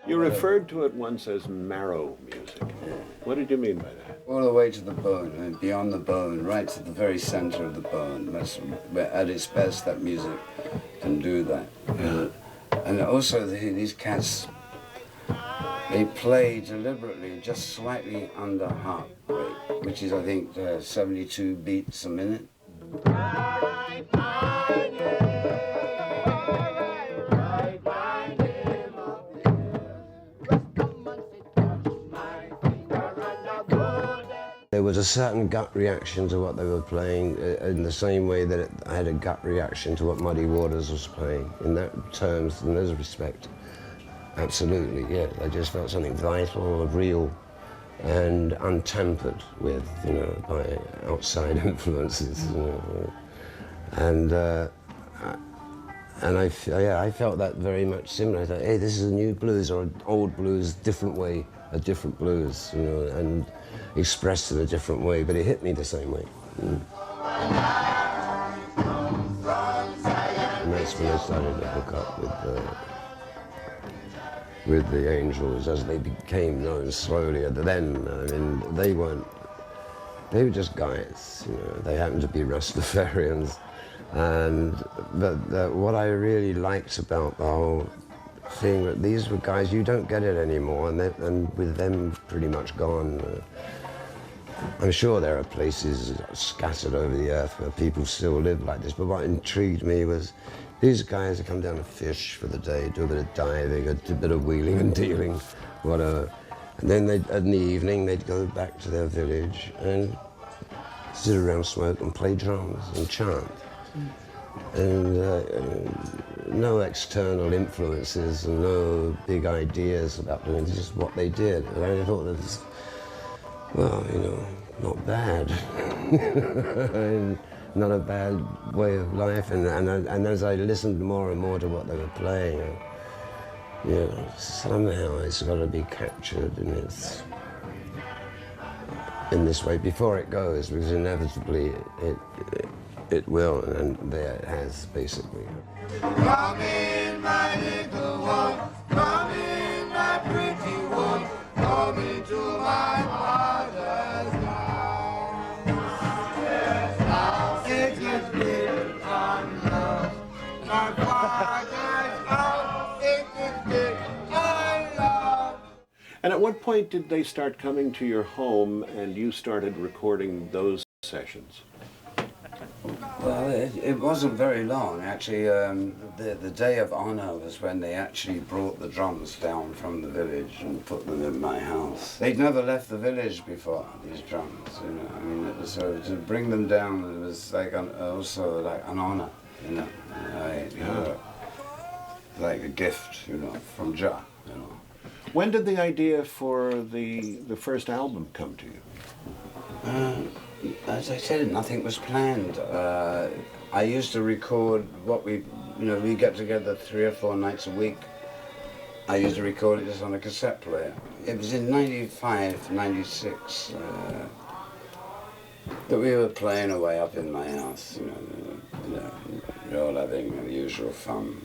You referred to it once as marrow music. What did you mean by that? All the way to the bone, I mean, beyond the bone, right to the very center of the bone. That's, at its best, that music can do that. And also, these cats, they play deliberately just slightly under heart rate, which is, I think, 72 beats a minute. There was a certain gut reaction to what they were playing, in the same way that I had a gut reaction to what Muddy Waters was playing. In that terms, in those respects, absolutely, yeah. I just felt something vital, real, and untampered with, you know, by outside influences. You know. And I felt that very much similar. I thought, hey, this is a new blues or an old blues, different way, a different blues, you know, and expressed in a different way, but it hit me the same way. And that's when I started to hook up with the Angels as they became known slowly. Then, I mean, they were just guys, you know, they happened to be Rastafarians. But what I really liked about the whole thing, that these were guys, you don't get it anymore, and with them pretty much gone, I'm sure there are places scattered over the earth where people still live like this, but what intrigued me was these guys would come down to fish for the day, do a bit of diving, a bit of wheeling and dealing, whatever. And then in the evening, they'd go back to their village and sit around, smoke and play drums and chant. And no external influences and no big ideas about doing this, just what they did. And I thought that was, well, you know, not bad. And not a bad way of life. And as I listened more and more to what they were playing, you know, somehow it's got to be captured in this way before it goes, because inevitably it will, and there it has, basically. Come in, my little one, come in, my pretty one, come into my mother's house. Yes, house it is built on love. My father's house, it is built on love. And at what point did they start coming to your home and you started recording those sessions? Well, it wasn't very long, actually. The day of honor was when they actually brought the drums down from the village and put them in my house. They'd never left the village before, these drums, you know. I mean, it was, so to bring them down, it was like also like an honor, you know. Like a gift, you know, from Jah, you know. When did the idea for the first album come to you? As I said, nothing was planned. I used to record what we get together 3 or 4 nights a week. I used to record it just on a cassette player. It was in 95, 96 that we were playing away up in my house. You know, we were all having the usual fun.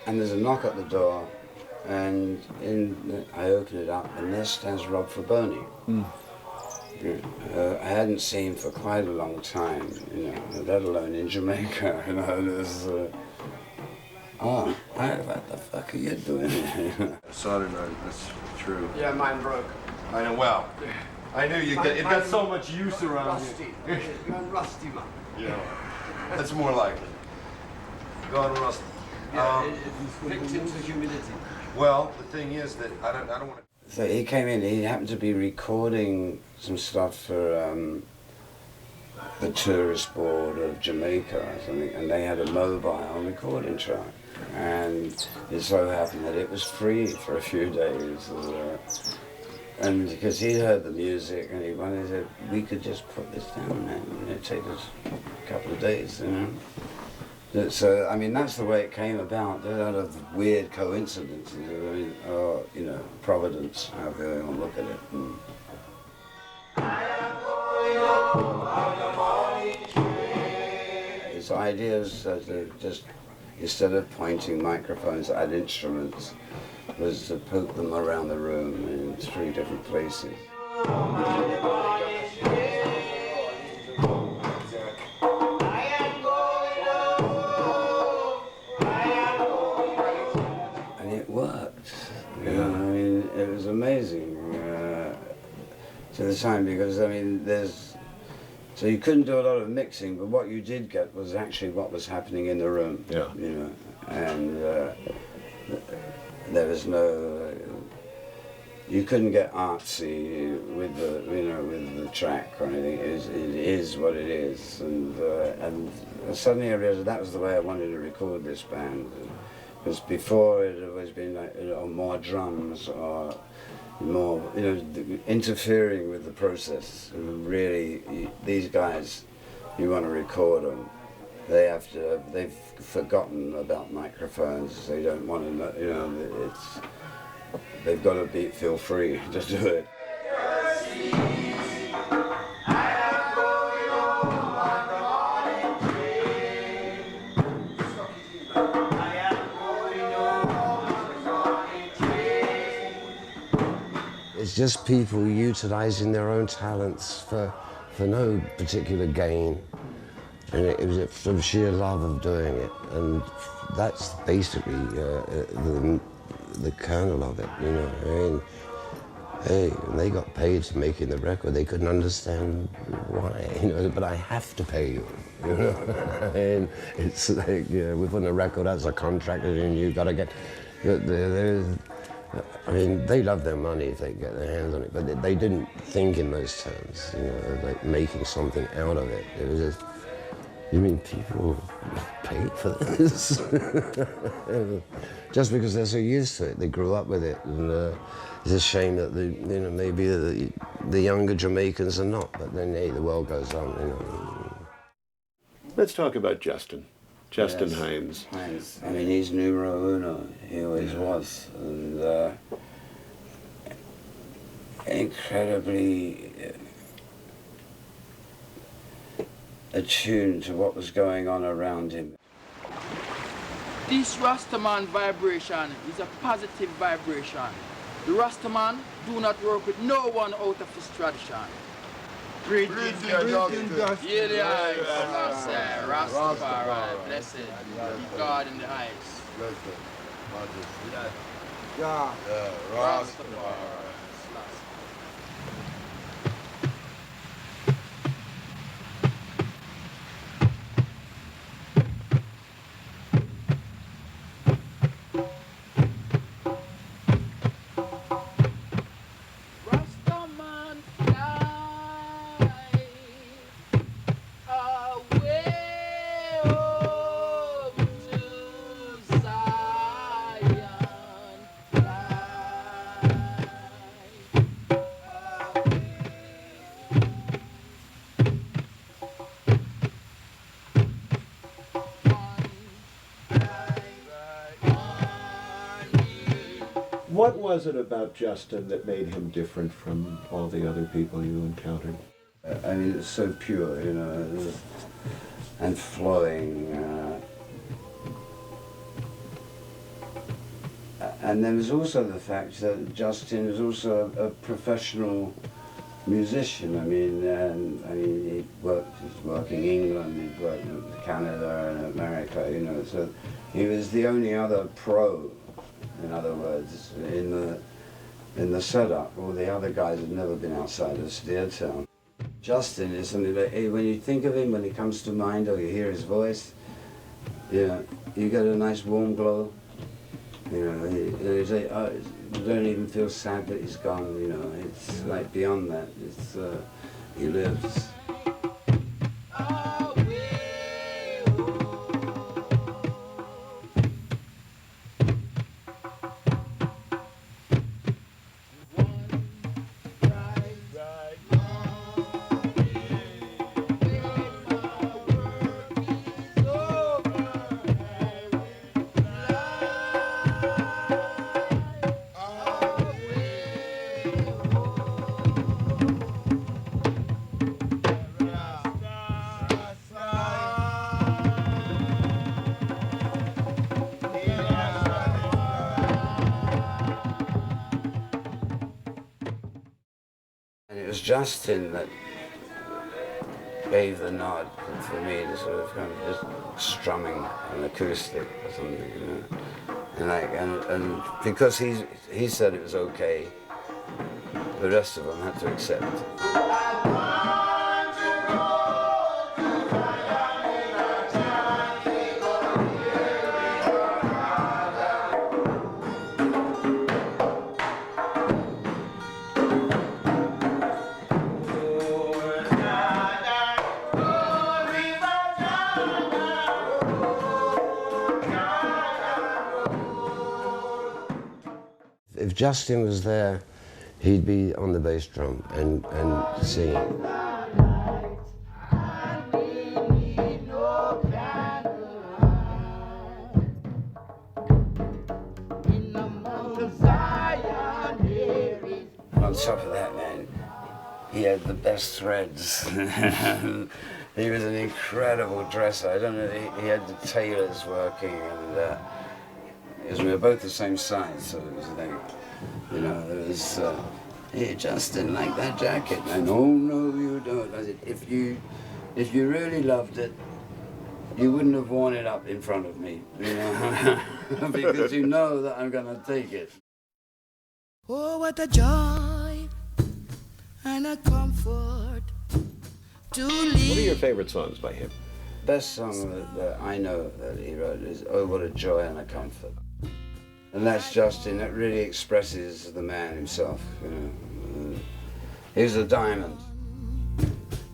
And there's a knock at the door, and I open it up, and there stands Rob Fraboni. I hadn't seen him for quite a long time, you know, let alone in Jamaica. You know, there's, what the fuck are you doing here? Saturday night, that's true. Yeah, mine broke. I know, well, I knew you'd get, it got so much use around rusty. here. You're rusty, man. Yeah, that's more likely. Gone rusty. Yeah, victim to humidity. Well, the thing is that I don't want to. So he came in, he happened to be recording some stuff for the tourist board of Jamaica or something, and they had a mobile recording track. And it so happened that it was free for a few days. And because he heard the music and he wanted to, we could just put this down and it'd take us a couple of days, you know. So, I mean, that's the way it came about, out of weird coincidences, you know, providence, however you want to look at it. idea was to just, instead of pointing microphones at instruments, was to put them around the room in 3 different places. And it worked. You know, I mean, it was amazing to the time, because I mean, so you couldn't do a lot of mixing, but what you did get was actually what was happening in the room. Yeah. You know, and there was no. You couldn't get artsy with the track or anything. It is what it is, and suddenly I realized that was the way I wanted to record this band. Because before it had always been like, you know, more drums or more, you know, interfering with the process. And really, these guys, you want to record them, they've forgotten about microphones. They don't want to know, you know, they've got to feel free to do it. It's just people utilizing their own talents for no particular gain. And it was from sheer love of doing it. And that's basically the kernel of it, you know. I mean, hey, when they got paid for making the record, they couldn't understand why, you know, but I have to pay you, you know. And it's like, you know, we're putting a record as a contract and you've got to get, I mean, they love their money if they get their hands on it, but they didn't think in those terms, you know, like making something out of it. It was just, you mean people paid for this? Just because they're so used to it, they grew up with it, and it's a shame that maybe the younger Jamaicans are not. But then, hey, the world goes on, you know. Let's talk about Justin. Justin Yes. Hines. Hines. I mean, he's numero uno. He always was, and incredibly attuned to what was going on around him. This Rastaman vibration is a positive vibration. The Rastaman do not work with no one out of his tradition. Breathing dust. Yeah, the eyes. Rastafari, blessed. God in the eyes. Yeah. Rastafari. Rastaman fly away home to Zion. What was it about Justin that made him different from all the other people you encountered? I mean, it's so pure, you know, and flowing. And there was also the fact that Justin was also a professional musician. I mean, he was working in England, he worked in Canada and America, you know, so he was the only other pro, in other words, in the setup. All the other guys had never been outside of Steertown. Justin is something that, when you think of him, when he comes to mind, or you hear his voice, you get a nice warm glow. You know, you say, oh, you don't even feel sad that he's gone, you know. It's like beyond that. It's, he lives. was Justin that gave the nod for me to sort of kind of just strumming an acoustic or something, you know. And because he said it was okay, the rest of them had to accept it. If Justin was there, he'd be on the bass drum and singing. On top of that, man, he had the best threads. He was an incredible dresser. I don't know, he had the tailors working, and we were both the same size, so it was like, you know, it was, hey, Justin, like that jacket, man. Oh, no, you don't. I said, if you really loved it, you wouldn't have worn it up in front of me, you know, because you know that I'm gonna take it. Oh, what a joy and a comfort to live. What are your favorite songs by him? Best song that I know that he wrote is "Oh, What a Joy and a Comfort," and that's Justin. That really expresses the man himself. You know, he's a diamond.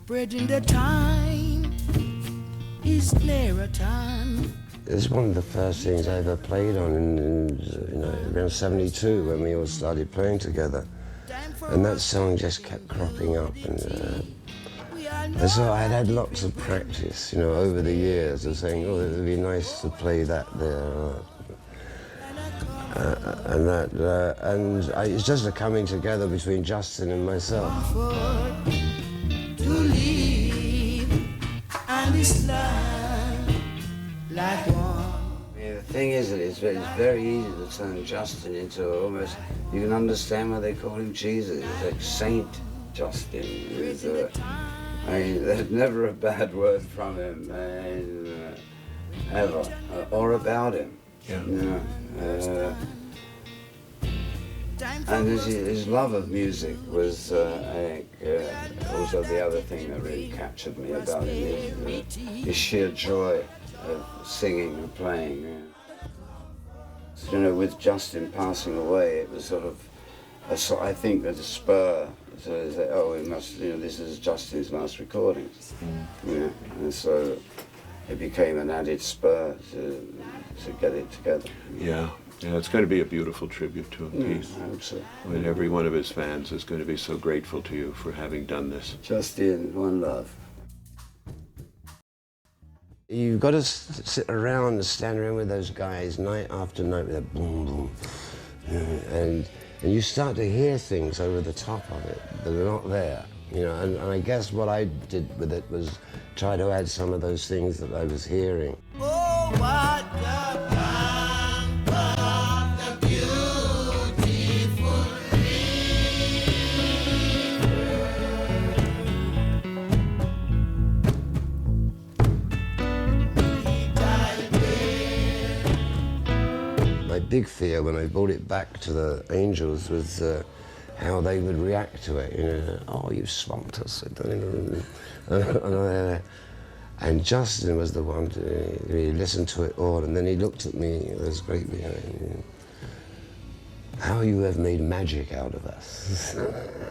Bridging the time is nearer time. It's one of the first things I ever played on in you know, around '72 when we all started playing together. And that song just kept cropping up. And so I'd had lots of practice, you know, over the years of saying, oh, it would be nice to play that there. It's just a coming together between Justin and myself. To live and this life like one. Yeah, the thing is that it's very easy to turn Justin into almost, you can understand why they call him Jesus. He's like Saint Justin. I mean, there's never a bad word from him, ever, or about him. Yeah. You know, and his love of music was, I think, also the other thing that really captured me about him is his sheer joy of singing and playing. Yeah. So, you know, with Justin passing away, it was sort of, I think, a spur. So they say, oh, we must, you know, this is Justin's last recordings. Yeah. And so it became an added spur to get it together. Yeah. Yeah, it's going to be a beautiful tribute to him, Keith. I hope so. And every one of his fans is going to be so grateful to you for having done this. Justin, one love. You've got to sit around and stand around with those guys night after night with that boom, boom. And you start to hear things over the top of it that are not there. You know, and I guess what I did with it was try to add some of those things that I was hearing. Oh, what the My big fear when I brought it back to the Angels was how they would react to it. You know, oh, you swamped us. And Justin was the one to really listen to it all, and then he looked at me, it was great behind. How you have made magic out of us.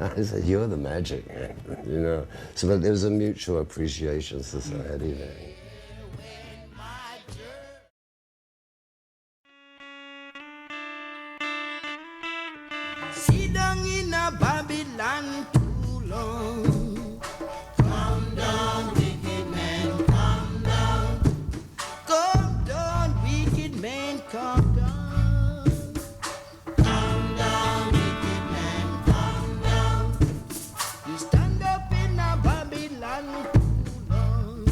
I said, you're the magic, you know. So but there was a mutual appreciation society there. sit down in a Babylon too long. Come down, wicked man, come down. Come down, wicked man, come down. Come down, wicked man, come down. You stand up in a Babylon too long.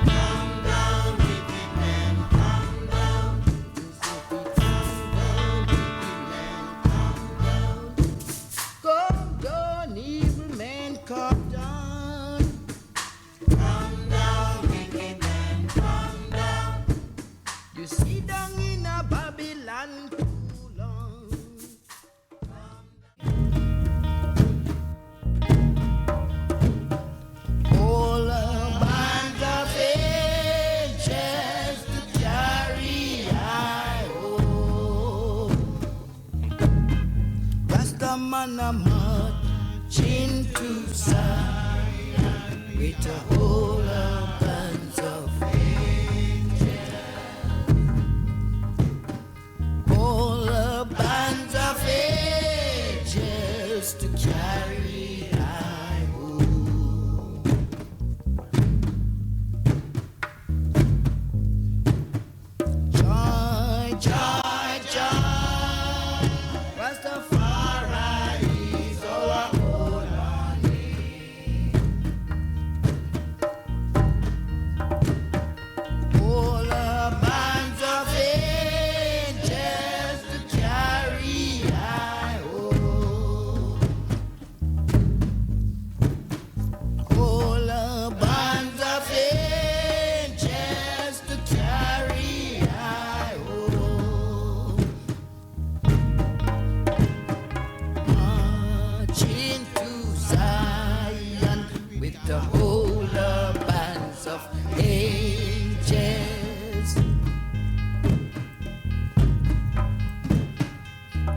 Come down, wicked man, come down. Come down, evil man a marching to Zion with a whole bands of all the bands of angels to carry I home. Joy, joy, joy, Rastafari is our holy name. All the bands of angels to carry I home. All the bands of angels to carry I home. Marching to Zion with the whole bands of angels.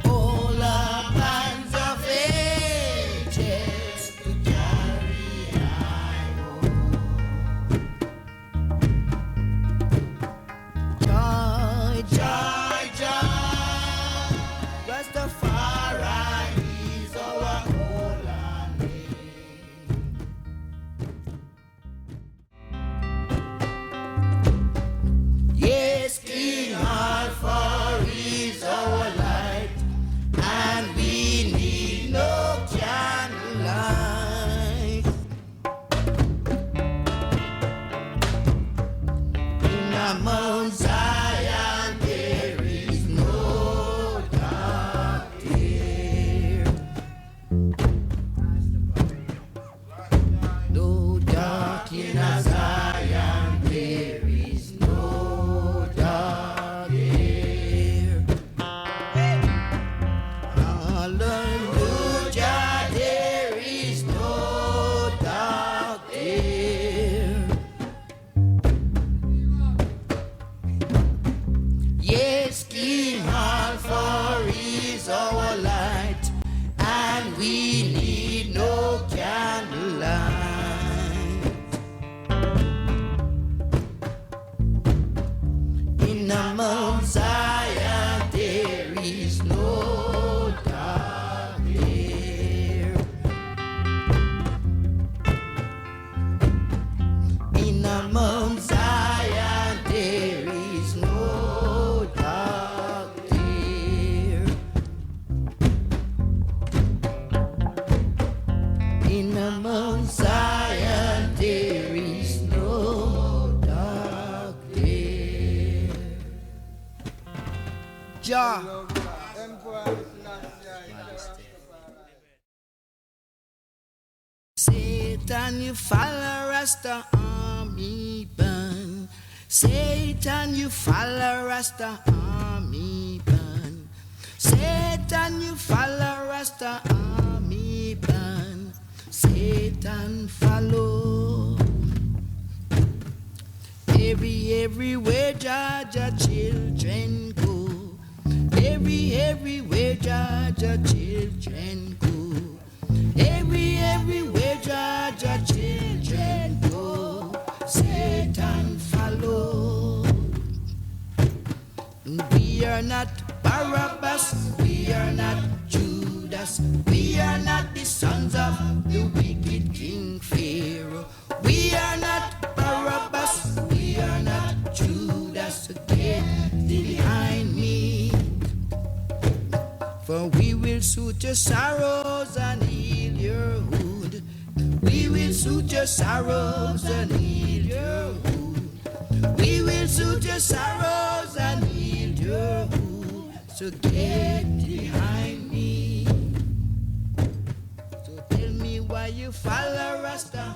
All the bands of angels to carry I home. Joy, joy, joy, Rastafari is our holy name. Yes, King Alpha is our light, and we need no candlelight. In the Mount Zion there is no dark there. No dark in a Zion, there is no dark there. Hallelujah, there is no dark there. Yes, King Alpha is our light, and we need no candlelight. In the Mount Zion there is no dark there. In the Mount Zion there is no dark there. In the Mount Zion there is no dark there. Jah. Satan, you follow Rasta army burn. Satan, you follow Rasta army burn. Satan, you follow Rasta army burn. Satan follow. Everywhere Jaja children go. Everywhere Jaja children go. Everywhere Jaja children go. Satan follow. We are not Barabbas, we are not Judas, we are not the sons of the wicked King Pharaoh. We are not Barabbas, we are not Judas. Get behind me, for we will soothe your sorrows and heal your wound. We will soothe your sorrows and heal your wound. We will soothe your sorrows and heal your wound. So get behind me. So tell me why you follow Rasta.